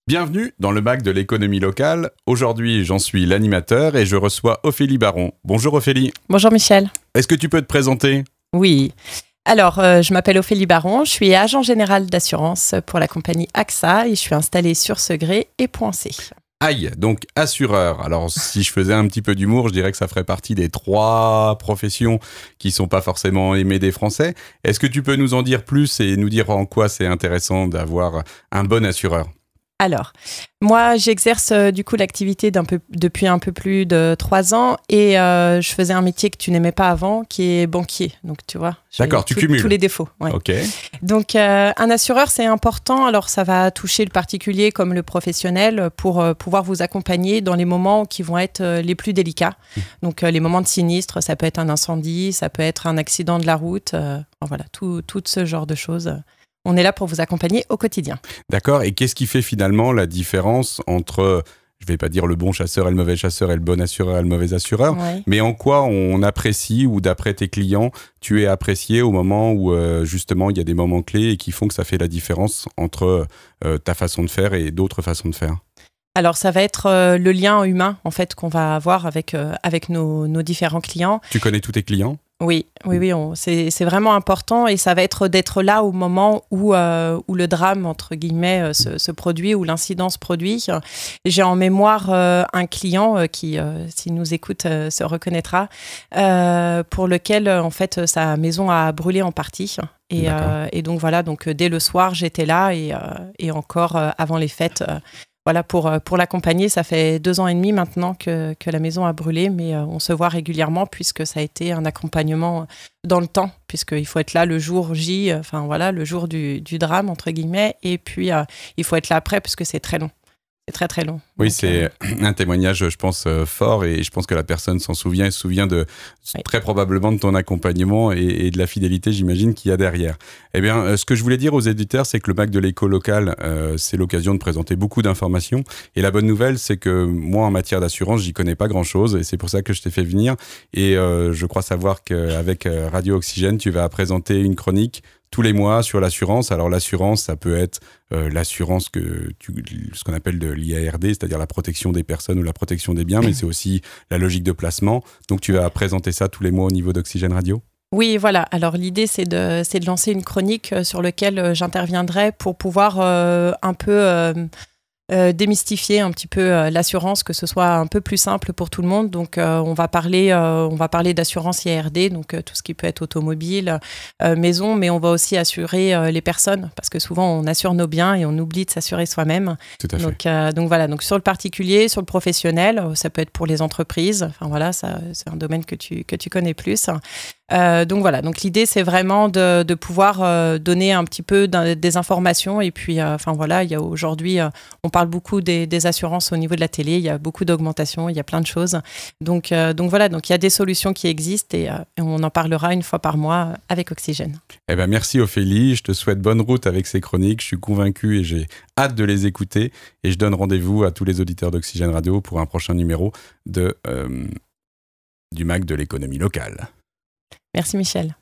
Bienvenue dans le MAC de l'économie locale. Aujourd'hui, j'en suis l'animateur et je reçois Ophélie Baron. Bonjour Ophélie. Bonjour Michel. Est-ce que tu peux te présenter ? Oui. Alors, je m'appelle Ophélie Baron, je suis agent général d'assurance pour la compagnie AXA et je suis installée sur Segré et Poincé. Aïe, donc assureur. Alors, si je faisais un petit peu d'humour, je dirais que ça ferait partie des 3 professions qui ne sont pas forcément aimées des Français. Est-ce que tu peux nous en dire plus et nous dire en quoi c'est intéressant d'avoir un bon assureur ? Alors, moi, j'exerce du coup l'activité depuis un peu plus de 3 ans et je faisais un métier que tu n'aimais pas avant, qui est banquier. Donc, tu vois, d'accord, tu cumules tous les défauts. Ouais. Ok. Donc, un assureur, c'est important. Alors, ça va toucher le particulier comme le professionnel pour pouvoir vous accompagner dans les moments qui vont être les plus délicats. Donc, les moments de sinistre, ça peut être un incendie, ça peut être un accident de la route. Voilà, tout ce genre de choses. On est là pour vous accompagner au quotidien. D'accord. Et qu'est-ce qui fait finalement la différence entre, je ne vais pas dire le bon chasseur et le mauvais chasseur et le bon assureur et le mauvais assureur, Ouais. mais en quoi on apprécie ou d'après tes clients, tu es apprécié au moment où justement il y a des moments clés et qui font que ça fait la différence entre ta façon de faire et d'autres façons de faire ? Alors, ça va être le lien humain en fait, qu'on va avoir avec nos différents clients. Tu connais tous tes clients ? Oui, c'est vraiment important et ça va être d'être là au moment où le drame, entre guillemets, se produit, où l'incident se produit. J'ai en mémoire un client qui, s'il nous écoute, se reconnaîtra, pour lequel, en fait, sa maison a brûlé en partie. Et donc, voilà, donc, dès le soir, j'étais là et encore avant les fêtes. Voilà, pour l'accompagner, ça fait 2 ans et demi maintenant que la maison a brûlé, mais on se voit régulièrement puisque ça a été un accompagnement dans le temps, puisqu'il faut être là le jour J, enfin voilà, le jour du drame, entre guillemets, et puis il faut être là après puisque c'est très long. C'est très très long. Oui, donc, c'est un témoignage, je pense, fort et je pense que la personne s'en souvient et se souvient très probablement de ton accompagnement et de la fidélité, j'imagine, qu'il y a derrière. Eh bien, ce que je voulais dire aux éditeurs, c'est que le MAC de l'éco local, c'est l'occasion de présenter beaucoup d'informations. Et la bonne nouvelle, c'est que moi, en matière d'assurance, j'y connais pas grand-chose et c'est pour ça que je t'ai fait venir. Et je crois savoir qu'avec Radio Oxygène, tu vas présenter une chronique tous les mois sur l'assurance. Alors l'assurance, ça peut être l'assurance ce qu'on appelle de l'IARD, c'est-à-dire la protection des personnes ou la protection des biens, mais c'est aussi la logique de placement. Donc tu vas présenter ça tous les mois au niveau d'Oxygène Radio ? Oui, voilà. Alors l'idée, c'est de lancer une chronique sur laquelle j'interviendrai pour pouvoir un peu démystifier un petit peu l'assurance, que ce soit un peu plus simple pour tout le monde. Donc, on va parler d'assurance IARD, donc tout ce qui peut être automobile, maison, mais on va aussi assurer les personnes, parce que souvent, on assure nos biens et on oublie de s'assurer soi-même. Tout à fait. Donc voilà, donc sur le particulier, sur le professionnel, ça peut être pour les entreprises. Enfin voilà, ça, c'est un domaine que tu connais plus. Donc voilà, donc l'idée c'est vraiment de pouvoir donner un petit peu des informations et puis enfin voilà, il y a aujourd'hui on parle beaucoup des assurances au niveau de la télé, il y a beaucoup d'augmentation, il y a plein de choses. Donc voilà, donc il y a des solutions qui existent et on en parlera une fois par mois avec Oxygène. Eh ben merci Ophélie, je te souhaite bonne route avec ces chroniques, je suis convaincu et j'ai hâte de les écouter et je donne rendez-vous à tous les auditeurs d'Oxygène Radio pour un prochain numéro du MAC de l'économie locale. Merci Michel.